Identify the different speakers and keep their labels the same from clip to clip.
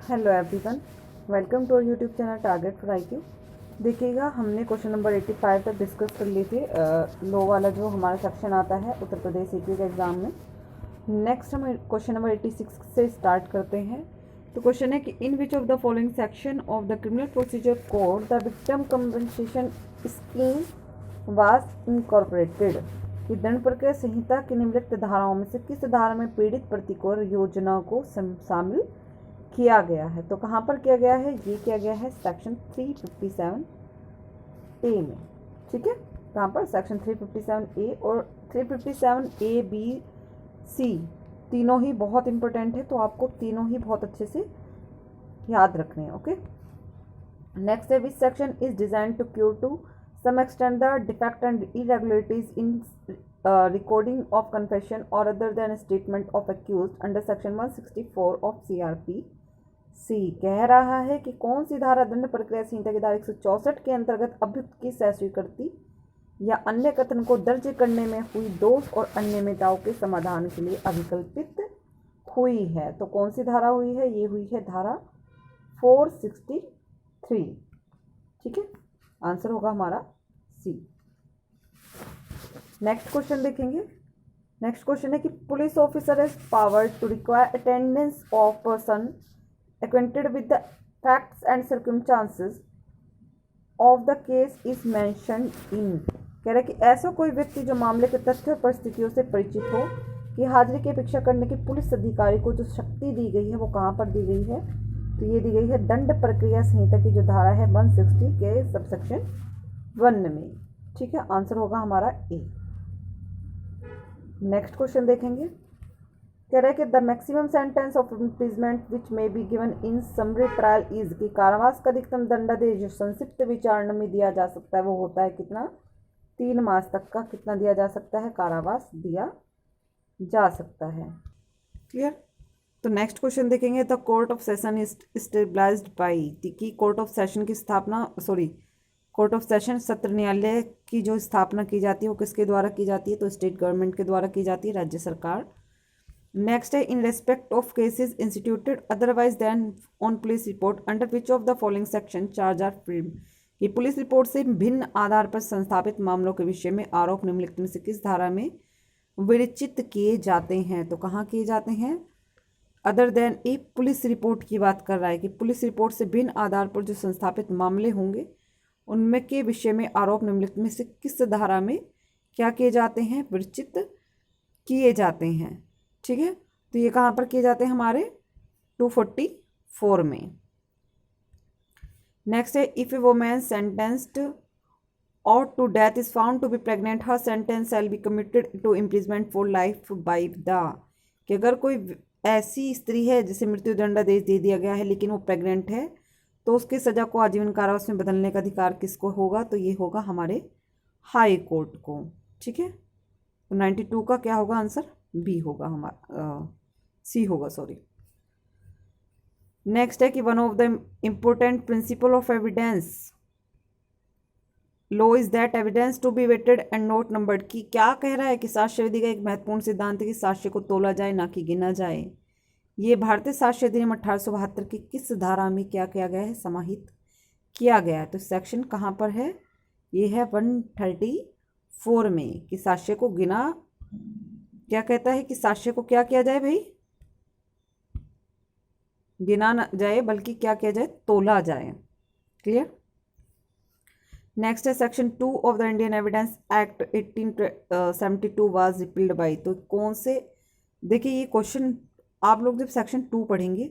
Speaker 1: Hello everyone, welcome to our YouTube channel target for IQ. देखिएगा, हमने question number 85 तक discuss कर लिए थे। लो वाला जो हमारा सेक्शन आता है उत्तर प्रदेश सीपीयू के एग्ज़ाम में। नेक्स्ट हम क्वेश्चन नंबर 86 से स्टार्ट करते हैं। तो क्वेश्चन है कि in which of the following section of the criminal procedure code the victim compensation scheme was incorporated. कि दंड प्रक्रिया संहिता की निम्नलिखित धाराओं में से किस धारा में पीड़ित प्रति को योजना को शामिल किया गया है। तो कहाँ पर किया गया है? ये किया गया है सेक्शन 357 ए में। ठीक है, कहाँ पर? सेक्शन 357 ए और 357 ए बी सी तीनों ही बहुत इंपॉर्टेंट है, तो आपको तीनों ही बहुत अच्छे से याद रखने हैं। ओके, नेक्स्ट है which section is design to cure to some extent the defect and irregularities in recording of confession or other than statement of accused under section 164 of CRPC। कह रहा है कि कौन सी धारा दंड प्रक्रिया संहिता की धारा 164 के अंतर्गत अभियुक्त की स्वीकृति या अन्य कथन को दर्ज करने में हुई दोष और अन्यमिताओं के समाधान के लिए अभिकल्पित हुई है। तो कौन सी धारा हुई है? ये हुई है धारा 463। ठीक है, आंसर होगा हमारा सी। नेक्स्ट क्वेश्चन देखेंगे। नेक्स्ट क्वेश्चन है कि police officer has power to require attendance of person acquainted with the facts and circumstances of the case is mentioned in। कह रहा है कि ऐसा कोई व्यक्ति जो मामले के तथ्य और परिस्थितियों से परिचित हो कि हाजिरी की अपेक्षा करने की पुलिस अधिकारी को जो शक्ति दी गई है वो कहाँ पर दी गई है? तो ये दी गई है दंड प्रक्रिया संहिता की जो धारा है 160 के सबसेक्शन 1 में। ठीक है, आंसर होगा हमारा ए। नेक्स्ट क्वेश्चन देखेंगे। कह रहा है कि the maximum sentence of imprisonment which may be given in summary trial is कि कारावास का अधिकतम दंडादेश जो संक्षिप्त विचारणा में दिया जा सकता है वो होता है कितना? 3 मास तक का कितना दिया जा सकता है? कारावास दिया जा सकता है। क्लियर? तो नेक्स्ट क्वेश्चन देखेंगे। The court of session is stabilized by कि कोर्ट ऑफ सेशन की स्थापना कोर्ट ऑफ सेशन सत्र न्यायालय की जो स्थापना की जाती है वो किसके द्वारा की जाती है? तो स्टेट गवर्नमेंट के द्वारा की जाती है, राज्य सरकार। नेक्स्ट है in respect of cases instituted otherwise than on police report under which of the following section charge are free. कि पुलिस रिपोर्ट से भिन्न आधार पर संस्थापित मामलों के विषय में आरोप निम्नलिखित में से किस धारा में विरचित किए जाते हैं? तो कहाँ किए जाते हैं? अदर देन ए पुलिस रिपोर्ट की बात कर रहा है कि पुलिस रिपोर्ट से भिन्न आधार पर जो संस्थापित मामले होंगे उनमें के विषय में आरोप निम्नलिखित में से किस धारा में क्या किए जाते हैं? विरचित किए जाते हैं। ठीक है, तो ये कहाँ पर किए जाते हैं? हमारे 244 में। नेक्स्ट है इफ ए वुमन सेंटेंस्ड और to death is found to be pregnant her sentence shall be committed to imprisonment for life by the. कि अगर कोई ऐसी स्त्री है जिसे मृत्यु दंडादेश दे दिया गया है लेकिन वो प्रेग्नेंट है तो उसकी सजा को आजीवन कारावास में बदलने का अधिकार किसको होगा? तो ये होगा हमारे हाई कोर्ट को। ठीक है, तो 92 का क्या होगा आंसर? बी होगा हमारा, सी होगा, सॉरी। नेक्स्ट है कि one of the important principle of evidence law is that evidence to be weighted and not numbered. की क्या कह रहा है कि साक्ष्य विधि का एक महत्वपूर्ण सिद्धांत है कि साक्ष्य को तोला जाए ना कि गिना जाए। ये भारतीय साक्ष्य अधिनियम 1872 की किस धारा में क्या किया गया है? समाहित किया गया है। तो सेक्शन कहाँ पर है? ये है 134 में कि साक्ष्य को गिना, क्या कहता है कि साक्ष्य को क्या किया जाए भाई? गिना ना जाए बल्कि क्या किया जाए? तोला जाए। क्लियर? नेक्स्ट है section 2 of the Indian evidence act 1872 was repealed by. तो कौन से, देखिए ये क्वेश्चन आप लोग जब सेक्शन 2 पढ़ेंगे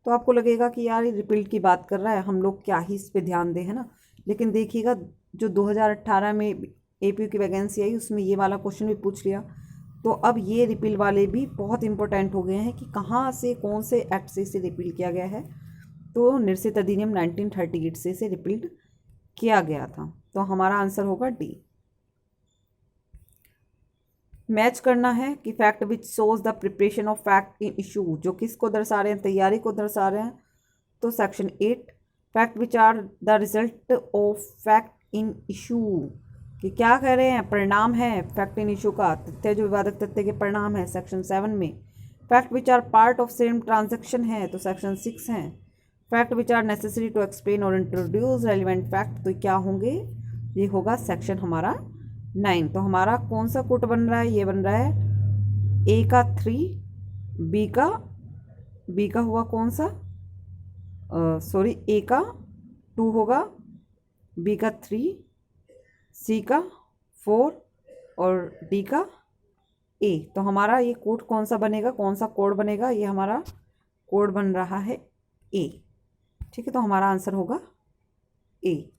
Speaker 1: तो आपको लगेगा कि यार ये रिपील्ड की बात कर रहा है, हम लोग क्या ही इस पे ध्यान दें, है ना। लेकिन देखिएगा जो 2018 में एपीयू की वैकेंसी आई उसमें ये वाला क्वेश्चन भी पूछ लिया। तो अब ये रिपील वाले भी बहुत इंपॉर्टेंट हो गए हैं कि कहाँ से कौन से एक्ट से इसे रिपील किया गया है। तो निरसित अधिनियम 1938 से इसे रिपील्ड किया गया था। तो हमारा आंसर होगा डी। मैच करना है कि fact which shows the preparation of fact in issue, जो किसको दर्शा रहे हैं? तैयारी को दर्शा रहे हैं। तो section 8 fact which are the result of fact in issue, कि क्या कह रहे हैं? परिणाम है फैक्ट इन इशू का, तथ्य जो विवादक तथ्य के परिणाम है सेक्शन 7 में। Fact which are part of same transaction है तो सेक्शन 6 है। Fact which are necessary to explain और इंट्रोड्यूस रेलिवेंट फैक्ट, तो क्या होंगे, ये होगा सेक्शन हमारा 9। तो हमारा कौन सा कोट बन रहा है, ये बन रहा है ए का 3, बी का हुआ कौन सा, सॉरी ए का 2 होगा, बी का 3, सी का 4 और डी का ए। तो हमारा ये कोड कौन सा बनेगा, कौन सा कोड बनेगा, ये हमारा कोड बन रहा है ए। ठीक है, तो हमारा आंसर होगा ए।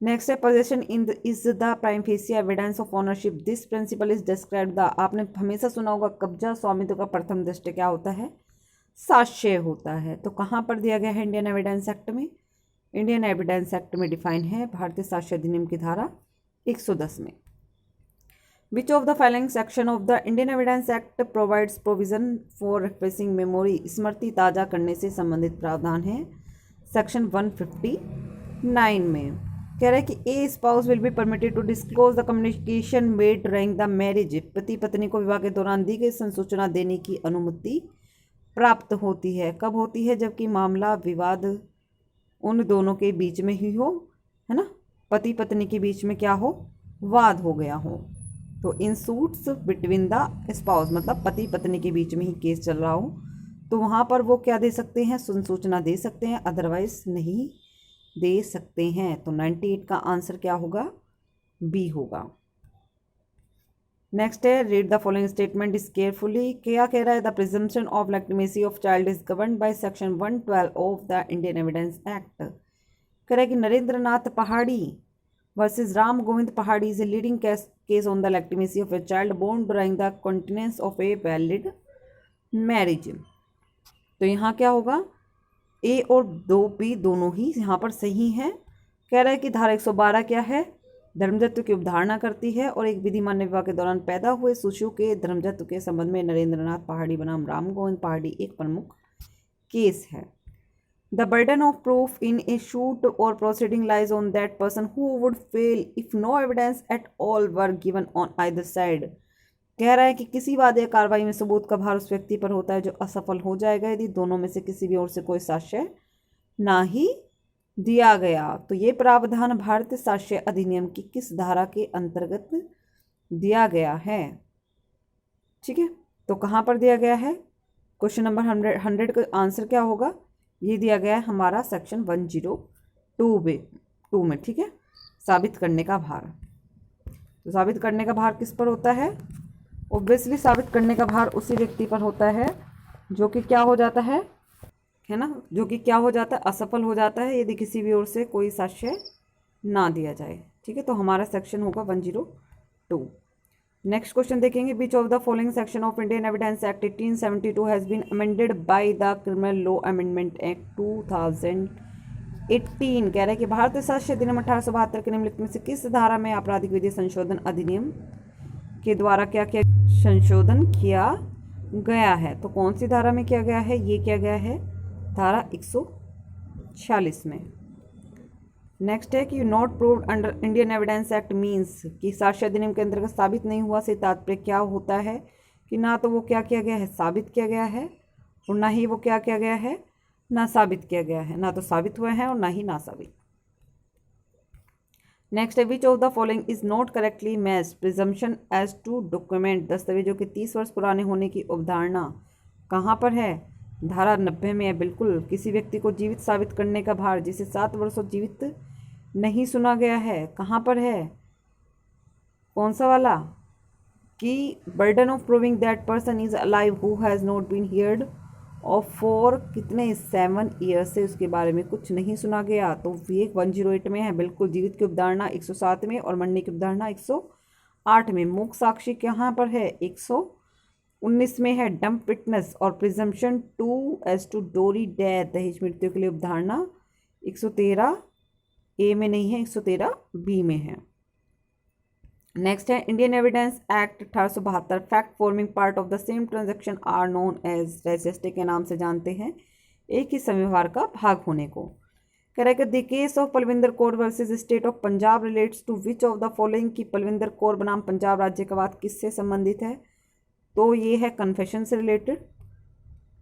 Speaker 1: नेक्स्ट है possession is the prime facie evidence of ownership, this principle is describe the, आपने हमेशा सुना होगा कब्जा स्वामित्व का प्रथम दृष्टि क्या होता है, साक्ष्य होता है। तो कहाँ पर दिया गया है इंडियन एविडेंस एक्ट में, इंडियन एविडेंस एक्ट में डिफाइन है भारतीय साक्ष्य अधिनियम की धारा 110 में। Which of the following section of the Indian evidence act provides provision for refreshing memory, स्मृति ताज़ा करने से संबंधित प्रावधान है सेक्शन 159 में। कह रहा है कि a spouse will be permitted to disclose the communication made during the marriage, पति पत्नी को विवाह के दौरान दी गई संसूचना देने की अनुमति प्राप्त होती है। कब होती है, जबकि मामला विवाद उन दोनों के बीच में ही हो, है ना, पति पत्नी के बीच में क्या हो, वाद हो गया हो। तो in suits between the spouse मतलब पति पत्नी के बीच में ही केस चल रहा हो, तो वहाँ पर वो क्या दे सकते हैं, सूचना दे सकते हैं, अदरवाइज नहीं दे सकते हैं। तो 98 का आंसर क्या होगा, बी होगा। नेक्स्ट है read the following statement is carefully, क्या कह रहा है, the presumption of legitimacy of child is governed by section 112 of the Indian evidence act. कह रहा है कि नरेंद्र नाथ पहाड़ी versus Ram Govind Pahadi is a leading case on the legitimacy of a child born during the continuance of a valid marriage. तो यहाँ क्या होगा, ए और 2B दोनों ही यहाँ पर सही हैं। कह रहा है कि धारा 112 क्या है, धर्मजत्व की अवधारणा करती है और एक विधि मान्य विवाह के दौरान पैदा हुए शिशु के धर्मजत्व के संबंध में नरेंद्र नाथ पहाड़ी बनाम राम गोविंद पहाड़ी एक प्रमुख केस है। The burden of proof in a suit और proceeding lies on that person who would fail if no evidence at all were given on either side. कह रहा है कि किसी वाद या कार्रवाई में सबूत का भार उस व्यक्ति पर होता है जो असफल हो जाएगा यदि दोनों में से किसी भी ओर से कोई साक्ष्य ना ही दिया गया। तो ये प्रावधान भारतीय साक्ष्य अधिनियम की किस धारा के अंतर्गत दिया गया है, ठीक है, तो कहाँ पर दिया गया है, क्वेश्चन नंबर 100 का आंसर क्या होगा, ये दिया गया है हमारा सेक्शन 102 में। ठीक है, साबित करने का भार, तो साबित करने का भार किस पर होता है, ऑब्वियसली साबित करने का भार उसी व्यक्ति पर होता है जो कि क्या हो जाता है ना, जो कि क्या हो जाता है, असफल हो जाता है यदि किसी भी ओर से कोई साक्ष्य ना दिया जाए। ठीक है, तो हमारा सेक्शन होगा 102। नेक्स्ट क्वेश्चन देखेंगे, which of the following section of Indian evidence act 1872 has been amended by the criminal law amendment act 2018। कह रहे हैं कि भारतीय साक्ष्य अधिनियम 1872 के निम्नलिखित में से किस धारा में आपराधिक विधि संशोधन अधिनियम के द्वारा क्या क्या संशोधन किया गया है। तो कौन सी धारा में किया गया है, ये किया गया है धारा 146 में। नेक्स्ट है कि not proved under Indian evidence act means कि साक्ष्य अधिनियम के अंतर्गत साबित नहीं हुआ से तात्पर्य क्या होता है कि ना तो वो क्या किया गया है, साबित किया गया है, और ना ही वो क्या किया गया है, ना साबित किया गया है, ना तो साबित हुए हैं और ना ही ना साबित। नेक्स्ट है which of the following is not correctly match presumption as to document, दस्तावेजों के 30 वर्ष पुराने होने की अवधारणा कहाँ पर है, धारा 90 में है। बिल्कुल, किसी व्यक्ति को जीवित साबित करने का भार जिसे 7 वर्षों जीवित नहीं सुना गया है, कहाँ पर है, कौन सा वाला, कि burden of proving that person is alive who has not been heard of for कितने 7 ईयर्स से उसके बारे में कुछ नहीं सुना गया। तो ये 108 में है। बिल्कुल, जीवित की अवधारणा 107 में और मरने की अवधारणा 108 में। मूक साक्षी कहाँ पर है, 119 में है। डम्प विटनेस और प्रिजम्पशन टू एज टू डोरी डेथ दहेज मृत्यु के लिए अवधारणा 113 ए में नहीं है, 113 बी में है। नेक्स्ट है Indian evidence act 1872 fact forming part of the same transaction are known as res gestae के नाम से जानते हैं एक ही समव्यवहार का भाग होने को। कह रहा है कि the case of Palwinder Kaur versus state of Punjab relates to which of the following की पलविंदर कौर बनाम पंजाब राज्य का वाद किससे संबंधित है। तो ये है कन्फेशन से रिलेटेड।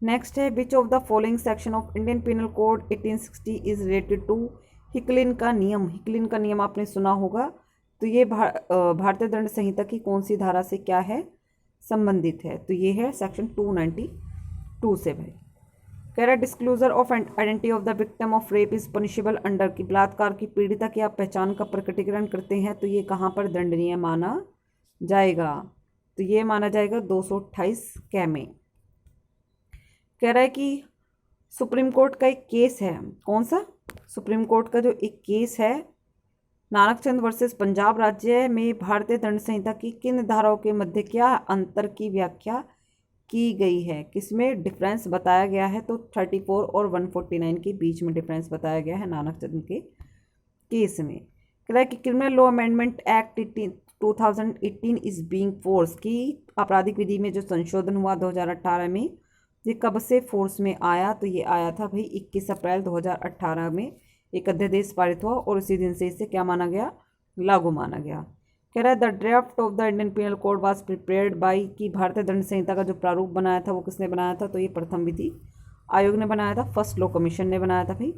Speaker 1: नेक्स्ट है which of the following section of Indian penal code 1860 is related to Hicklin का नियम। हिकलिन का नियम आपने सुना होगा, तो ये भारतीय दंड संहिता की कौन सी धारा से क्या है, संबंधित है, तो ये है सेक्शन 292 से भाई। कह रहा है disclosure of identity of the victim of rape is punishable under, की बलात्कार की पीड़िता की आप पहचान का प्रकटीकरण करते हैं तो ये कहाँ पर दंडनीय माना जाएगा, तो ये माना जाएगा 228 कै में। कह रहा है कि सुप्रीम कोर्ट का एक केस है, कौन सा, सुप्रीम कोर्ट का जो एक केस है नानकचंद वर्सेस पंजाब राज्य में भारतीय दंड संहिता की किन धाराओं के मध्य क्या अंतर की व्याख्या की गई है, किसमें डिफरेंस बताया गया है, तो 34 और 149 के बीच में डिफरेंस बताया गया है नानकचंद के केस में। कह रहा है कि criminal law amendment act 2018 is being force, की आपराधिक विधि में जो संशोधन हुआ 2018 में, ये कब से फोर्स में आया, तो ये आया था भाई 21 अप्रैल 2018 में एक अध्यादेश पारित हुआ और उसी दिन से इसे क्या माना गया, लागू माना गया। कह रहा है the draft of the Indian penal code was prepared by, की भारतीय दंड संहिता का जो प्रारूप बनाया था वो किसने बनाया था, तो ये प्रथम विधि आयोग ने बनाया था, फर्स्ट लॉ कमीशन ने बनाया था भाई।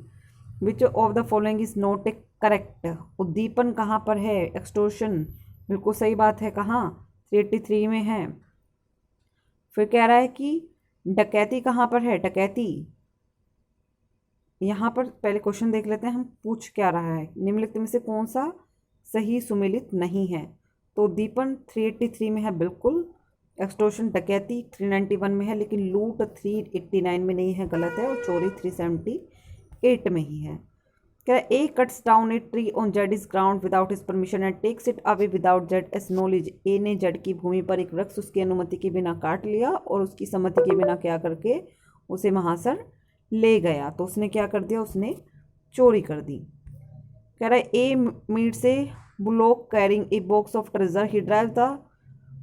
Speaker 1: विच of the following is not A correct, उद्दीपन कहाँ पर है, एक्सटोर्शन, बिल्कुल सही बात है, कहाँ 383 में है। फिर कह रहा है कि डकैती कहाँ पर है, डकैती, यहाँ पर पहले क्वेश्चन देख लेते हैं हम पूछ क्या रहा है, निम्नलिखित में से कौन सा सही सुमेलित नहीं है, तो उद्दीपन 383 में है बिल्कुल, एक्सटोर्शन डकैती 391 में है, लेकिन लूट 389 में नहीं है, गलत है, और चोरी 378 में ही है। क्या A cuts down a tree on Z is ground without his permission and takes it away without जेड एस नॉलेज, ए ने जेड की भूमि पर एक वृक्ष उसकी अनुमति के बिना काट लिया और उसकी सम्मति के बिना क्या करके उसे वहाँ से ले गया, तो उसने क्या कर दिया, उसने चोरी कर दी। कह रहा है A meets a bullock carrying a box of treasure, he drive the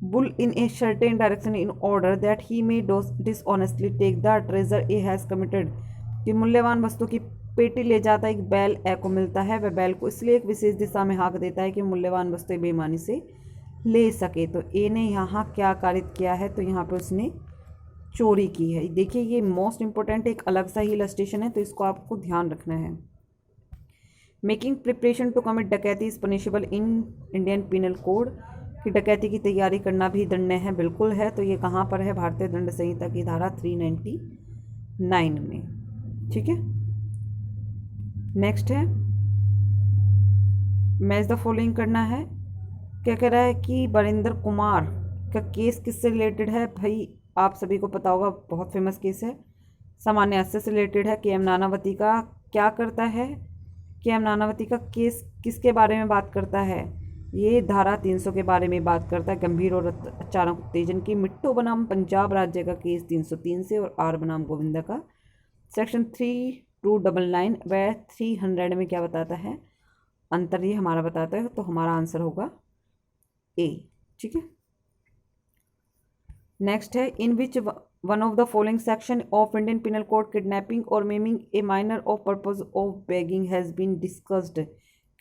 Speaker 1: bull in a certain direction in order that he may dishonestly take the treasure A has committed, कि मूल्यवान वस्तु की पेटी ले जाता एक बैल ए को मिलता है, वह बैल को इसलिए एक विशेष दिशा में हाँक देता है कि मूल्यवान वस्तु बेईमानी से ले सके, तो ए ने यहाँ क्या कारित किया है, तो यहाँ पर उसने चोरी की है। देखिए ये मोस्ट इंपॉर्टेंट एक अलग सा ही इलस्ट्रेशन है, तो इसको आपको ध्यान रखना है। मेकिंग प्रिपरेशन टू कमिट डकैती is punishable in Indian penal code, कि डकैती की तैयारी करना भी दंडनीय है, बिल्कुल है, तो ये कहाँ पर है, भारतीय दंड संहिता की धारा 399 में, ठीक है। नेक्स्ट है मैच द फॉलोइंग करना है। क्या कह रहा है कि बरिंदर कुमार का केस किससे रिलेटेड है, भाई आप सभी को पता होगा, बहुत फेमस केस है, सामान्य हादसे से रिलेटेड है। के एम नानावती का क्या करता है, के एम नानावती का केस किसके बारे में बात करता है, ये धारा 300 के बारे में बात करता है, गंभीर और अचानक उत्तेजन की। मिट्टू बनाम पंजाब राज्य का केस 303 से, और आर बनाम गोविंदा का सेक्शन 3299 व 300 में क्या बताता है, अंतर ये हमारा बताता है, तो हमारा आंसर होगा ए, ठीक है। नेक्स्ट है in which one of the following section of Indian penal code kidnapping और maiming a minor of purpose of begging has been discussed.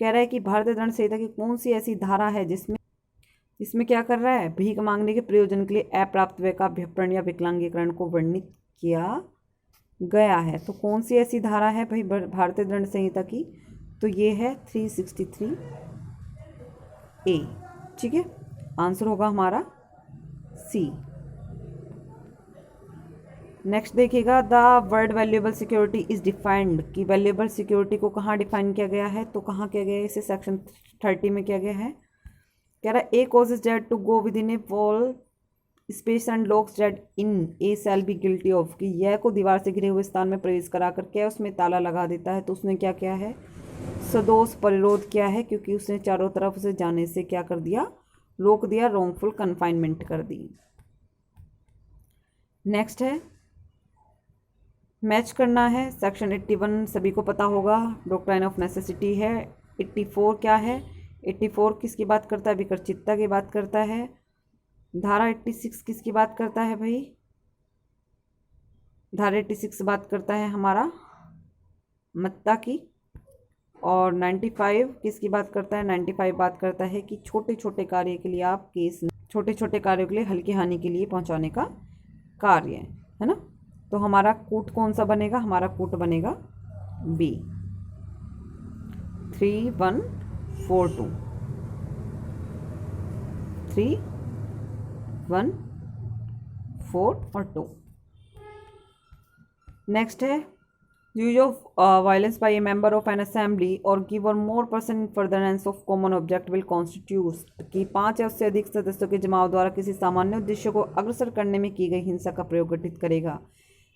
Speaker 1: कह रहा है कि भारतीय दंड संहिता की कौन सी ऐसी धारा है जिसमें क्या कर रहा है, भीख मांगने के प्रयोजन के लिए अप्राप्त व्यय का अभ्यर्पण या विकलांगीकरण को वर्णित किया गया है, तो कौन सी ऐसी धारा है भाई भारतीय दंड संहिता की, तो ये है 363 ए, ठीक है, आंसर होगा हमारा सी। नेक्स्ट देखिएगा the word valuable security is defined, कि वैल्यूएबल सिक्योरिटी को कहाँ डिफाइन किया गया है, तो कहाँ किया गया है, इसे सेक्शन 30 में किया गया है। कह रहा है A causes dead to go within a wall space and locks dead in a cell be guilty of, कि यह को दीवार से घिरे हुए स्थान में प्रवेश करा कर क्या उसमें ताला लगा देता है, तो उसने क्या किया है, सदोष परिरोध किया है, क्योंकि उसने चारों तरफ से जाने से क्या कर दिया, रोक दिया, रॉन्गफुल कन्फाइनमेंट कर दी। नेक्स्ट है मैच करना है, सेक्शन 81 सभी को पता होगा, डॉक्ट्राइन ऑफ नेसेसिटी है। 84 क्या है, 84 किसकी बात करता है, विकर्चितता की बात करता है। धारा 86 किसकी बात करता है भाई, धारा 86 बात करता है हमारा मत्ता की। और 95 किसकी बात करता है, 95 बात करता है कि छोटे छोटे कार्य के लिए आप केस, छोटे छोटे कार्यों के लिए हल्की हानि के लिए पहुंचाने का कार्य है ना। तो हमारा कूट कौन सा बनेगा, हमारा कूट बनेगा बी 3142 3 1 4 और 2। नेक्स्ट है use of violence by a member of an assembly or five or more person in furtherance of common object will constitute कि 5 या उससे अधिक सदस्यों के जमाव द्वारा किसी सामान्य उद्देश्य को अग्रसर करने में की गई हिंसा का प्रयोग गठित करेगा।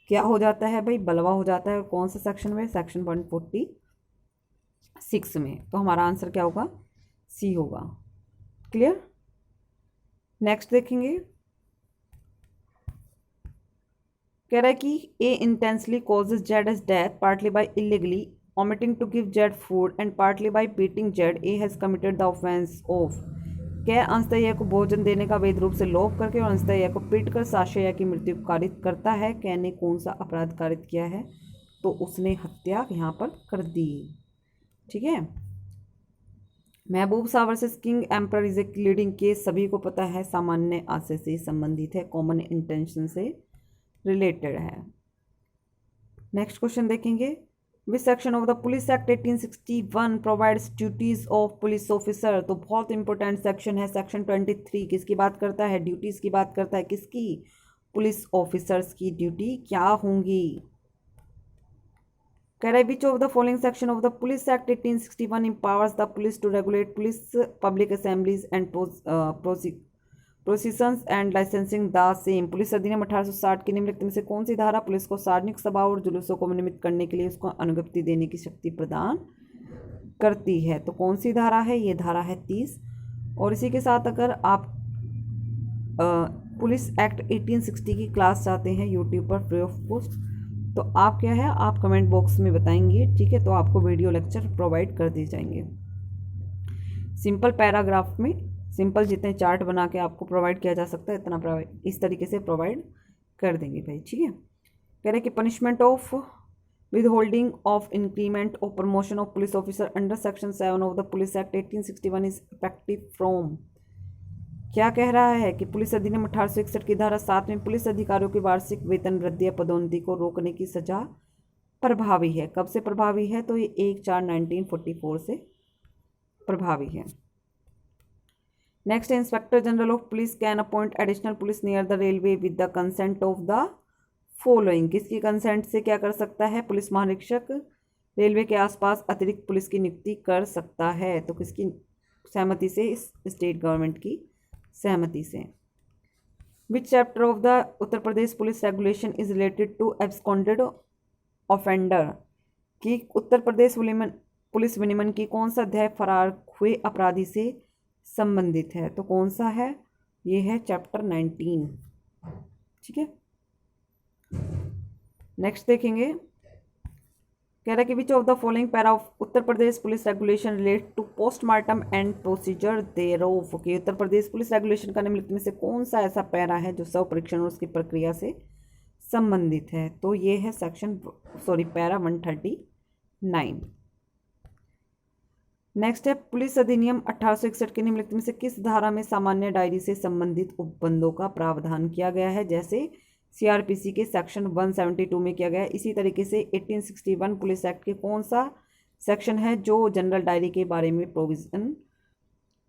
Speaker 1: क्या हो जाता है भाई, बलवा हो जाता है। कौन सा सेक्शन में, सेक्शन 146 में। तो हमारा आंसर क्या होगा, सी होगा। क्लियर। नेक्स्ट देखेंगे, कह रहा है कि ए इंटेंसली कॉजेज जेड एज death partly by illegally omitting to give Z food and partly by beating Z A has committed the offence of. क्या अंशतः यह को भोजन देने का वैध रूप से लोभ करके और अंशतः यह को पीट कर साशया की मृत्यु कारित करता है। क्या ने कौन सा अपराध कारित किया है, तो उसने हत्या यहाँ पर कर दी। ठीक है। महबूब Shah versus king emperor is a leading case, सभी को पता है सामान्य आशय से संबंधित है, कॉमन इंटेंशन से रिलेटेड है। नेक्स्ट क्वेश्चन देखेंगे, विच section of the police act 1861 provides duties of police officer. तो बहुत इंपॉर्टेंट सेक्शन है, सेक्शन 23। किसकी बात करता है, ड्यूटीज की बात करता है। किसकी, पुलिस ऑफिसर्स की ड्यूटी क्या होंगी। कह रहे which of the following section of the police act 1861 empowers the police to regulate police public assemblies and processions and licensing the same. Police अधिनियम 1860 की निम्नलिखित में से कौन सी धारा पुलिस को सार्वजनिक सभा और जुलूसों को नियमित करने के लिए उसको अनुज्ञप्ति देने की शक्ति प्रदान करती है। तो कौन सी धारा है, ये धारा है 30। और इसी के साथ अगर आप पुलिस एक्ट 1860 की क्लास चाहते हैं यूट्यूब पर फ्री ऑफ कॉस्ट, तो आप क्या है, आप कमेंट बॉक्स में बताएंगे। ठीक है, तो आपको वीडियो लेक्चर प्रोवाइड कर दिए जाएंगे। सिंपल पैराग्राफ में सिंपल जितने चार्ट बना के आपको प्रोवाइड किया जा सकता है इतना प्रोवाइड इस तरीके से प्रोवाइड कर देंगे भाई। ठीक है। कह रहे कि punishment of withholding of increment और promotion of police officer under section 7 of the police act 1861 is effective from. क्या कह रहा है कि पुलिस अधिनियम 1861 की धारा 7 में पुलिस अधिकारियों की वार्षिक वेतन वृद्धि या पदोन्नति को रोकने की सजा प्रभावी है। कब से प्रभावी है, तो ये 1/4/1944 से प्रभावी है। Next, inspector general of police can appoint additional police near the railway with the consent of the following. किसकी कंसेंट से क्या कर सकता है, पुलिस महानिरीक्षक रेलवे के आसपास अतिरिक्त पुलिस की नियुक्ति कर सकता है। तो किसकी सहमति से, इस स्टेट गवर्नमेंट की सहमति से। Which chapter of the Uttar Pradesh police regulation is related to absconded offender. कि उत्तर प्रदेश पुलिस विनियमन की कौन सा अध्याय फरार हुए अपराधी से संबंधित है, तो कौन सा है, ये है चैप्टर 19। ठीक है। नेक्स्ट देखेंगे, कह रहा है कि which of the following para of Uttar Pradesh police regulation relate to postmortem and procedure thereof. कि उत्तर प्रदेश पुलिस रेगुलेशन का निम्नलिखित में से कौन सा ऐसा पैरा है जो शव परीक्षण और उसकी प्रक्रिया से संबंधित है, तो ये है पैरा 139। नेक्स्ट है, पुलिस अधिनियम 1861 के निम्नलिखित में से किस धारा में सामान्य डायरी से संबंधित उपबंधों का प्रावधान किया गया है। जैसे सीआरपीसी के सेक्शन 172 में किया गया है, इसी तरीके से 1861 पुलिस एक्ट के कौन सा सेक्शन है जो जनरल डायरी के बारे में प्रोविजन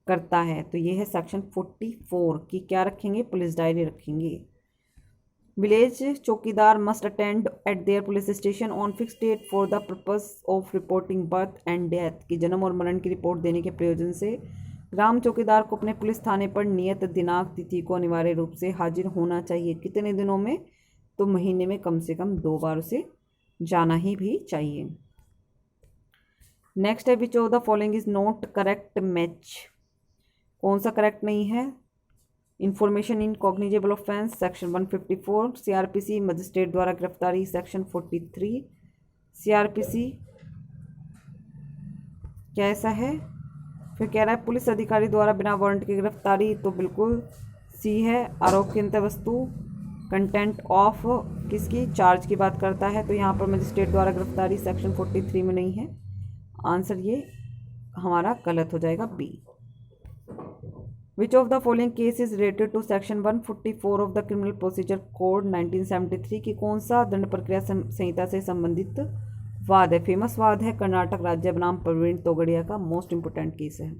Speaker 1: करता है, तो ये है सेक्शन 44 की क्या रखेंगे, पुलिस डायरी रखेंगे। Village chowkidar must attend at their police station on fix date for the purpose of reporting birth and death. की जन्म और मरण की रिपोर्ट देने के प्रयोजन से ग्राम चौकीदार को अपने पुलिस थाने पर नियत दिनांक तिथि को अनिवार्य रूप से हाजिर होना चाहिए। कितने दिनों में, तो महीने में कम से कम 2 बार उसे जाना ही भी चाहिए। नेक्स्ट है, which of the following is not correct match. कौन सा करेक्ट नहीं है, information in cognizable offence section 154, CrPC magistrate द्वारा गिरफ्तारी सेक्शन 43, सीआरपीसी कैसा है। फिर कह रहा है पुलिस अधिकारी द्वारा बिना वारंट की गिरफ्तारी, तो बिल्कुल सी है। आरोग्य वस्तु कंटेंट ऑफ किसकी, चार्ज की बात करता है, तो यहाँ पर मजिस्ट्रेट द्वारा गिरफ्तारी सेक्शन 43 में नहीं है। आंसर ये हमारा गलत हो जाएगा B. Which of the following case is related to section 144 of the criminal procedure code 1973 की कौन सा दंड प्रक्रिया संहिता से संबंधित वाद है? फेमस वाद है कर्नाटक राज्य बनाम प्रवीण तोगड़िया का, मोस्ट इंपोर्टेंट केस है।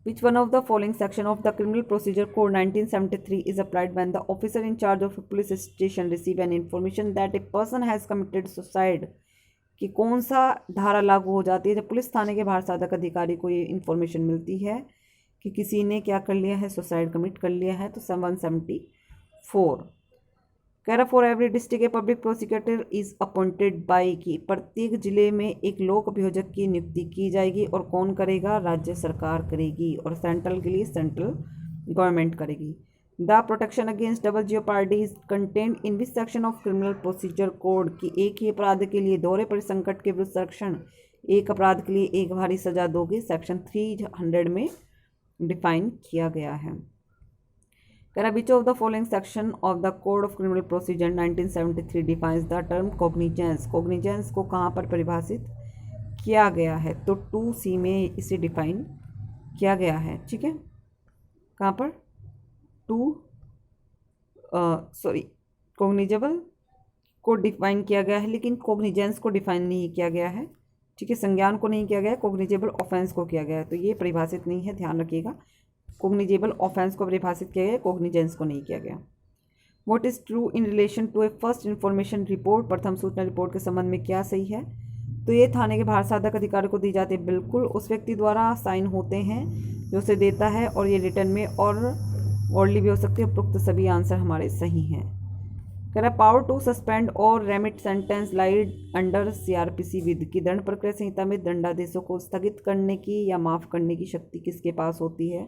Speaker 1: Which one of the following section of the Criminal Procedure Code 1973 is applied when the officer in charge of a police station receive an information that a person has committed suicide? कि कौन सा धारा लागू हो जाती है जब police थाने के बाहर साधक अधिकारी को ये इन्फॉर्मेशन मिलती है कि किसी ने क्या कर लिया है, सुसाइड कमिट कर लिया है? तो 174। कह रहा for every district a public prosecutor is appointed by की प्रत्येक जिले में एक लोक अभियोजक की नियुक्ति की जाएगी और कौन करेगा? राज्य सरकार करेगी और सेंट्रल के लिए सेंट्रल गवर्नमेंट करेगी। The protection against double jeopardy is content in which section of criminal procedure code की एक ही अपराध के लिए दोहरे परिसंकट के विरुद्ध संरक्षण, एक अपराध के लिए एक भारी सजा दोगे, सेक्शन 300 में डिफाइन किया गया है। Which of the following section of the Code of Criminal Procedure 1973 defines the term cognizance? cognizance को कहाँ पर परिभाषित किया गया है? तो 2C में इसे डिफाइन किया गया है। ठीक है, कहाँ पर? कोग्निजेबल को डिफाइन किया गया है, लेकिन कोग्निजेंस को डिफाइन नहीं किया गया है। ठीक है, संज्ञान को नहीं किया गया है, कोग्निजेबल ऑफेंस को किया गया है, तो ये परिभाषित नहीं है, ध्यान रखिएगा। कोग्निजेबल ऑफेंस को परिभाषित किया गया, कोग्निजेंस को नहीं किया गया। What is true in relation to a first information report? प्रथम सूचना रिपोर्ट के संबंध में क्या सही है? तो ये थाने के बाहर साधक अधिकारी को दी जाती है, बिल्कुल उस व्यक्ति द्वारा साइन होते हैं जो उसे देता है, और ये रिटर्न में और ऑर्डली भी हो सकती है। उपरोक्त सभी आंसर हमारे सही हैं। कह रहा power to suspend or remit sentence laid under CRPC with की दंड प्रक्रिया संहिता में दंडादेशों को स्थगित करने की या माफ़ करने की शक्ति किसके पास होती है?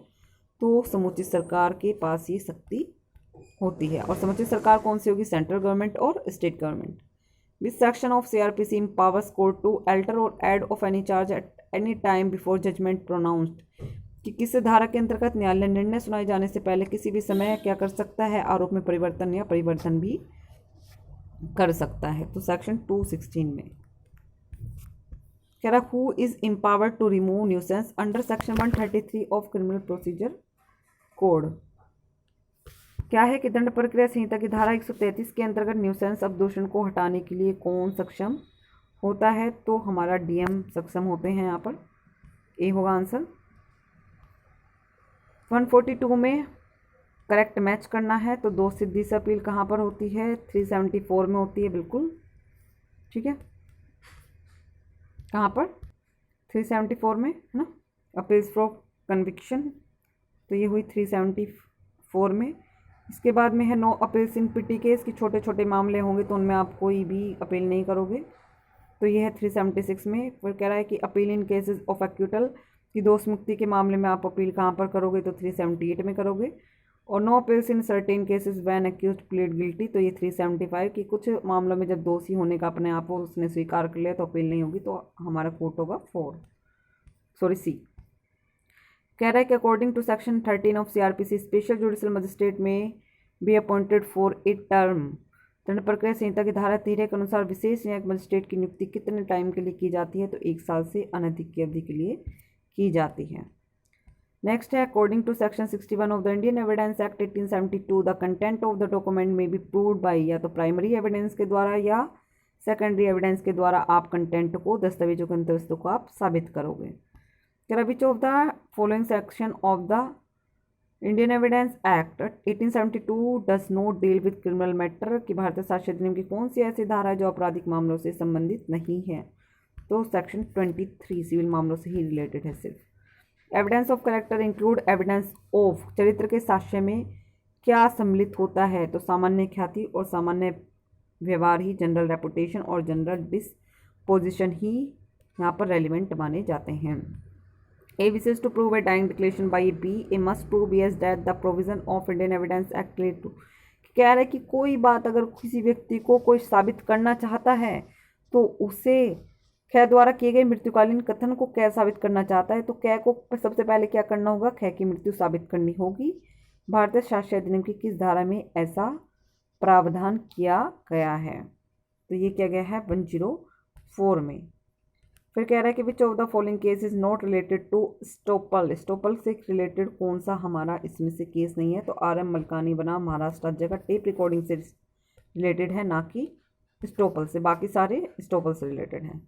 Speaker 1: तो समुचित सरकार के पास ये शक्ति होती है। और समुचित सरकार कौन सी होगी? सेंट्रल गवर्नमेंट और state government. Which section of CRPC empowers court to alter or add of any charge at any time before judgment pronounced? कि किस धारा के अंतर्गत न्यायालय निर्णय सुनाए जाने से पहले किसी भी समय क्या कर सकता है? आरोप में परिवर्तन या परिवर्तन भी कर सकता है। तो सेक्शन 216 में कह रहा who is empowered to remove nuisance under section 133 of criminal procedure code? क्या है कि दंड प्रक्रिया संहिता की धारा 133 के अंतर्गत न्यूसेंस अवदूषण को हटाने के लिए कौन सक्षम होता है? तो हमारा DM सक्षम होते हैं। यहाँ पर ए होगा आंसर। 142 में करेक्ट मैच करना है, तो 2 सिद्धि से अपील कहाँ पर होती है? 374 में होती है, बिल्कुल ठीक है। कहाँ पर? 374 में, है ना, अपील्स फॉर कन्विक्शन, तो ये हुई 374 में। इसके बाद में है नो अपील्स इन पिटी केस की छोटे छोटे मामले होंगे तो उनमें आप कोई भी अपील नहीं करोगे, तो ये है 376 में। फिर कह रहा है कि appeal in cases of acquittal की दोष मुक्ति के मामले में आप अपील कहाँ पर करोगे? तो 378 में करोगे। और no appeals in certain cases when accused plead guilty, तो ये 375 की कुछ मामलों में जब दोषी होने का अपने आप और उसने स्वीकार कर लिया तो अपील नहीं होगी, तो हमारा कोर्ट होगा C। कह रहा है कि according to section 13 of CRPC special judicial magistrate may be appointed for a term. दंड प्रक्रिया संहिता की धारा 13 के अनुसार विशेष न्यायिक मजिस्ट्रेट की नियुक्ति कितने टाइम के लिए की जाती है? तो 1 साल से अनधिक की अवधि के लिए की जाती है। नेक्स्ट है according to section 61 of the Indian evidence act 1872 the content of the document may be proved by, या तो प्राइमरी एविडेंस के द्वारा या सेकेंडरी एविडेंस के द्वारा आप कंटेंट को, दस्तावेजों के अंतर्वस्तु को आप साबित करोगे। विच of the following section of the Indian evidence act 1872 does not deal with criminal matter की भारतीय साक्ष्य अधिनियम की कौन सी ऐसी धारा है जो आपराधिक मामलों से संबंधित नहीं है? तो सेक्शन 23 सिविल मामलों से ही रिलेटेड है सिर्फ। Evidence of character include evidence of, चरित्र के साक्ष्य में क्या सम्मिलित होता है? तो सामान्य ख्याति और सामान्य व्यवहार ही, जनरल रेपुटेशन और जनरल डिस्पोजिशन ही यहाँ पर रेलिवेंट माने जाते हैं। A wishes to prove a dying declaration by B, A must prove B's that the provision of Indian Evidence Act related to, कह रहा है कि कोई बात अगर किसी व्यक्ति को कोई साबित करना चाहता है तो उसे ख द्वारा किए गए मृत्युकालीन कथन को कै साबित करना चाहता है, तो कै को सबसे पहले क्या करना होगा? ख की मृत्यु साबित करनी होगी। भारतीय साक्ष्य अधिनियम की किस धारा में ऐसा प्रावधान किया गया है? तो ये किया गया है 104 में। फिर कह रहा है कि which of the following case is not related to estoppel. Estoppel से रिलेटेड कौन सा हमारा इसमें से केस नहीं है? तो RM मलकानी बनाम महाराष्ट्र राज्य का टेप रिकॉर्डिंग से रिलेटेड है, ना कि स्टोपल से। बाकी सारे स्टोपल से रिलेटेड हैं।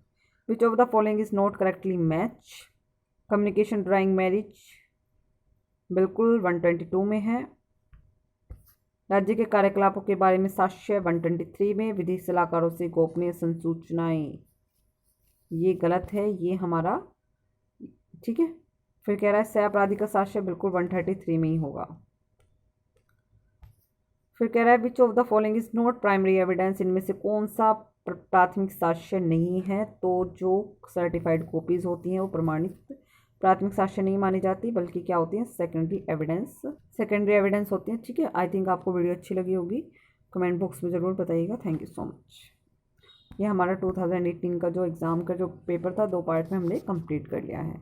Speaker 1: विच of the following is not correctly match. Communication drawing marriage बिल्कुल 122 में है। राज्य के कार्यकलापों के बारे में साक्ष्य 123 में। विधि सलाहकारों से गोपनीय संसूचनाएं, ये गलत है, ये हमारा ठीक है। फिर कह रहा है सह अपराधी का साक्ष्य बिल्कुल 133 में ही होगा। फिर कह रहा है which of the following is not primary evidence. इनमें से कौन सा प्राथमिक साक्ष्य नहीं है? तो जो सर्टिफाइड कॉपीज होती हैं वो प्रमाणित प्राथमिक साक्ष्य नहीं मानी जाती, बल्कि क्या होती हैं? सेकेंडरी एविडेंस होती हैं। ठीक है, आई थिंक आपको वीडियो अच्छी लगी होगी, कमेंट बॉक्स में ज़रूर बताइएगा। Thank you so much. ये हमारा 2018 का जो एग्ज़ाम का जो पेपर था 2 पार्ट में हमने कंप्लीट कर लिया है।